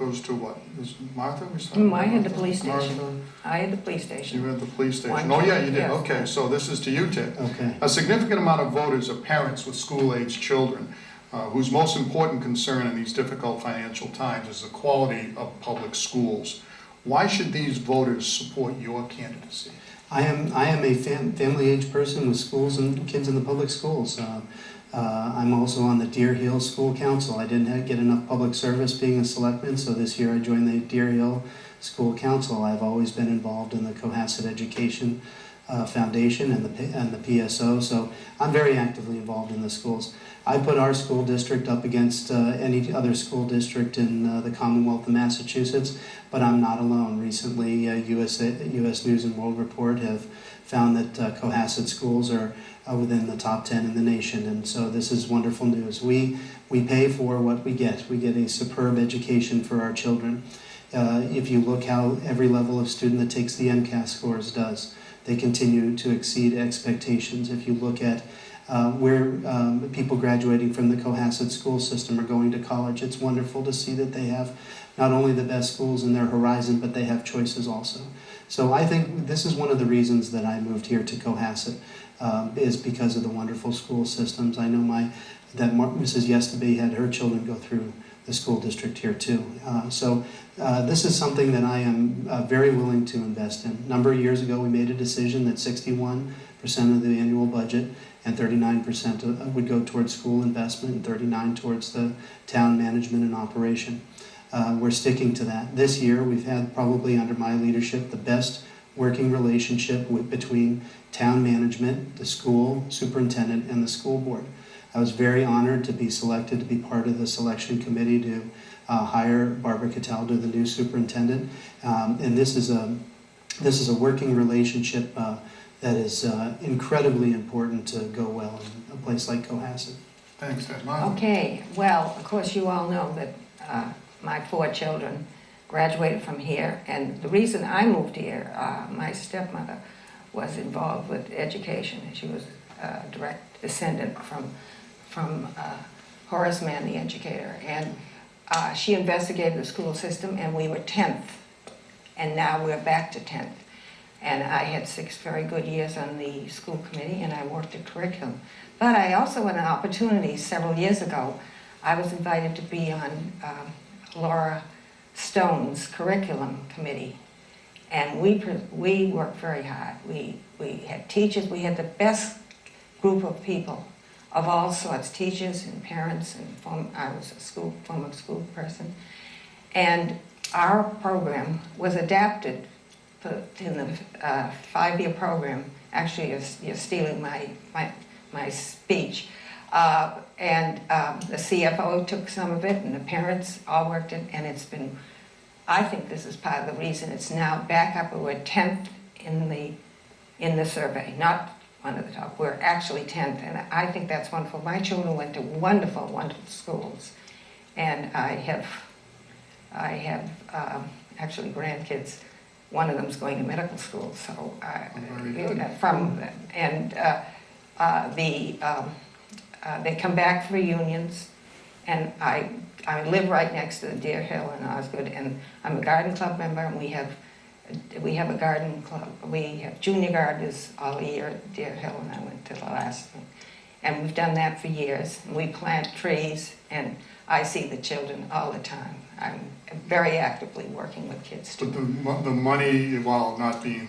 goes to what? Is Martha? I had the police station. Martha? I had the police station. You had the police station. One, Oh, yeah, you did. yes. Okay, so this is to you, Ted. Okay. A significant amount of voters are parents with school-age children, whose most important concern in these difficult financial times is the quality of public schools. Why should these voters support your candidacy? I am a family-age person with schools and kids in the public schools. I'm also on the Deer Hill School Council. I didn't get enough public service being a selectman, so this year I joined the Deer Hill School Council. I've always been involved in the Cohasset Education Foundation and the PSO, so I'm very actively involved in the schools. I put our school district up against any other school district in the Commonwealth of Massachusetts, but I'm not alone. Recently, US News and World Report have found that Cohasset schools are within the top 10 in the nation, and so this is wonderful news. We pay for what we get. We get a superb education for our children. If you look how every level of student that takes the MCAS scores does, they continue to exceed expectations. If you look at where people graduating from the Cohasset school system are going to college, it's wonderful to see that they have not only the best schools in their horizon, but they have choices also. So I think this is one of the reasons that I moved here to Cohasset, is because of the wonderful school systems. I know that Mrs. Gjesteby had her children go through the school district here too. This is something that I am very willing to invest in. A number of years ago we made a decision that 61% of the annual budget and 39% would go towards school investment and 39% towards the town management and operation. We're sticking to that. This year we've had, probably under my leadership, the best working relationship between town management, the school superintendent, and the school board. I was very honored to be selected to be part of the selection committee to hire Barbara Cataldo, the new superintendent. And this is a working relationship that is incredibly important to go well in a place like Cohasset. Thanks, Ted. Martha? Okay, well, of course you all know that my 4 children graduated from here, and the reason I moved here, my stepmother was involved with education, and she was a direct descendant from Horace Mann, the educator, and she investigated the school system, and we were 10th, and now we're back to 10th. And I had 6 very good years on the school committee, and I worked at curriculum. But I also had an opportunity several years ago. I was invited to be on Laura Stone's curriculum committee, and we worked very hard. We had teachers. We had the best group of people of all sorts, teachers and parents, and I was a former school person. And our program was adapted in the 5-year program. Actually, you're stealing my speech. And the CFO took some of it, and the parents all worked it, and it's been, I think this is part of the reason it's now back up. We're 10th in the survey, not one of the top. We're actually 10th, and I think that's wonderful. My children went to wonderful, wonderful schools, and I have actually grandkids. One of them's going to medical school, so from them. And they come back for reunions, and I live right next to the Deer Hill in Osgood, and I'm a garden club member, and we have a garden club. We have junior gardeners all year at Deer Hill, and I went to the last one. And we've done that for years. We plant trees, and I see the children all the time. I'm very actively working with kids too. But the money, while not being